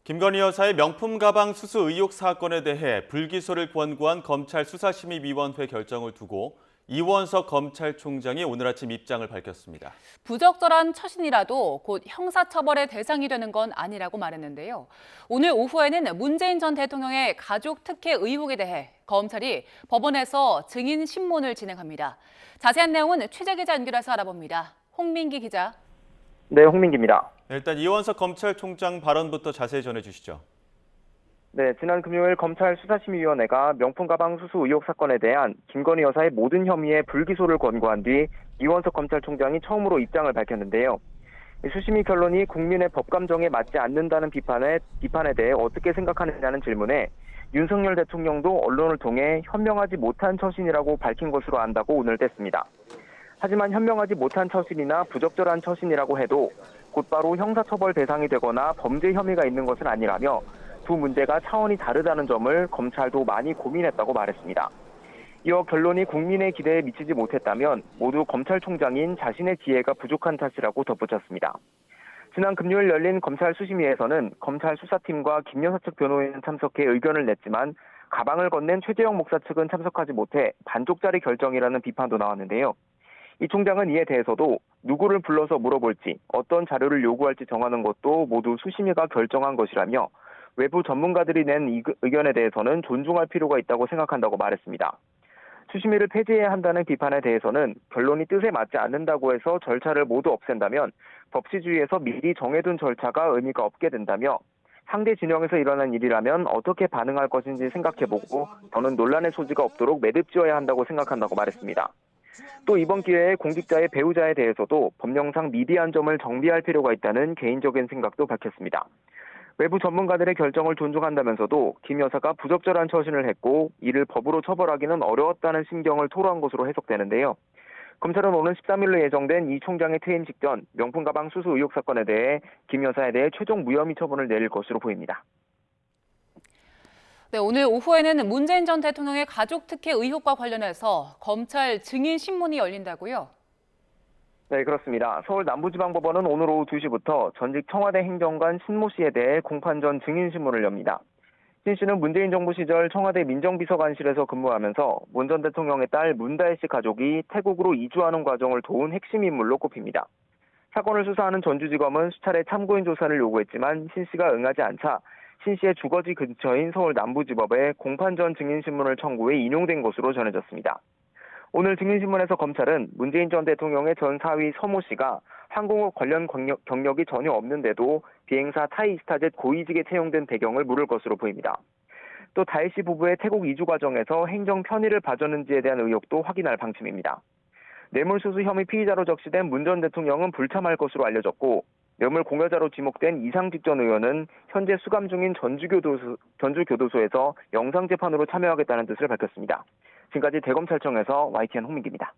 김건희 여사의 명품 가방 수수 의혹 사건에 대해 불기소를 권고한 검찰 수사심의위원회 결정을 두고 이원석 검찰총장이 오늘 아침 입장을 밝혔습니다. 부적절한 처신이라도 곧 형사처벌의 대상이 되는 건 아니라고 말했는데요. 오늘 오후에는 문재인 전 대통령의 가족 특혜 의혹에 대해 검찰이 법원에서 증인 신문을 진행합니다. 자세한 내용은 취재 기자 연결해서 알아봅니다. 홍민기 기자. 네, 홍민기입니다. 일단 이원석 검찰총장 발언부터 자세히 전해주시죠. 네, 지난 금요일 검찰 수사심의위원회가 명품 가방 수수 의혹 사건에 대한 김건희 여사의 모든 혐의에 불기소를 권고한 뒤 이원석 검찰총장이 처음으로 입장을 밝혔는데요. 수심위 결론이 국민의 법감정에 맞지 않는다는 비판에 대해 어떻게 생각하느냐는 질문에 윤석열 대통령도 언론을 통해 현명하지 못한 처신이라고 밝힌 것으로 안다고 오늘 뗐습니다. 하지만 현명하지 못한 처신이나 부적절한 처신이라고 해도 곧바로 형사처벌 대상이 되거나 범죄 혐의가 있는 것은 아니라며 두 문제가 차원이 다르다는 점을 검찰도 많이 고민했다고 말했습니다. 이어 결론이 국민의 기대에 미치지 못했다면 모두 검찰총장인 자신의 지혜가 부족한 탓이라고 덧붙였습니다. 지난 금요일 열린 검찰 수심위에서는 검찰 수사팀과 김 여사 측 변호인은 참석해 의견을 냈지만 가방을 건넨 최재형 목사 측은 참석하지 못해 반쪽짜리 결정이라는 비판도 나왔는데요. 이 총장은 이에 대해서도 누구를 불러서 물어볼지 어떤 자료를 요구할지 정하는 것도 모두 수심위가 결정한 것이라며 외부 전문가들이 낸 의견에 대해서는 존중할 필요가 있다고 생각한다고 말했습니다. 수심위를 폐지해야 한다는 비판에 대해서는 결론이 뜻에 맞지 않는다고 해서 절차를 모두 없앤다면 법치주의에서 미리 정해둔 절차가 의미가 없게 된다며 상대 진영에서 일어난 일이라면 어떻게 반응할 것인지 생각해보고 더는 논란의 소지가 없도록 매듭지어야 한다고 생각한다고 말했습니다. 또 이번 기회에 공직자의 배우자에 대해서도 법령상 미비한 점을 정비할 필요가 있다는 개인적인 생각도 밝혔습니다. 외부 전문가들의 결정을 존중한다면서도 김 여사가 부적절한 처신을 했고 이를 법으로 처벌하기는 어려웠다는 심경을 토로한 것으로 해석되는데요. 검찰은 오는 13일로 예정된 이 총장의 퇴임 직전 명품 가방 수수 의혹 사건에 대해 김 여사에 대해 최종 무혐의 처분을 내릴 것으로 보입니다. 네, 오늘 오후에는 문재인 전 대통령의 가족 특혜 의혹과 관련해서 검찰 증인 신문이 열린다고요? 네, 그렇습니다. 서울 남부지방법원은 오늘 오후 2시부터 전직 청와대 행정관 신모 씨에 대해 공판 전 증인신문을 엽니다. 신 씨는 문재인 정부 시절 청와대 민정비서관실에서 근무하면서 문 전 대통령의 딸 문다혜 씨 가족이 태국으로 이주하는 과정을 도운 핵심 인물로 꼽힙니다. 사건을 수사하는 전주지검은 수차례 참고인 조사를 요구했지만 신 씨가 응하지 않자 신 씨의 주거지 근처인 서울 남부지법에 공판 전 증인신문을 청구해 인용된 것으로 전해졌습니다. 오늘 증인신문에서 검찰은 문재인 전 대통령의 전 사위 서모 씨가 항공업 관련 경력이 전혀 없는데도 비행사 타이스타젯 고위직에 채용된 배경을 물을 것으로 보입니다. 또 다혜 씨 부부의 태국 이주 과정에서 행정 편의를 봐줬는지에 대한 의혹도 확인할 방침입니다. 뇌물수수 혐의 피의자로 적시된 문 전 대통령은 불참할 것으로 알려졌고 뇌물 공여자로 지목된 이상직 전 의원은 현재 수감 중인 전주교도소에서 영상재판으로 참여하겠다는 뜻을 밝혔습니다. 지금까지 대검찰청에서 YTN 홍민기입니다.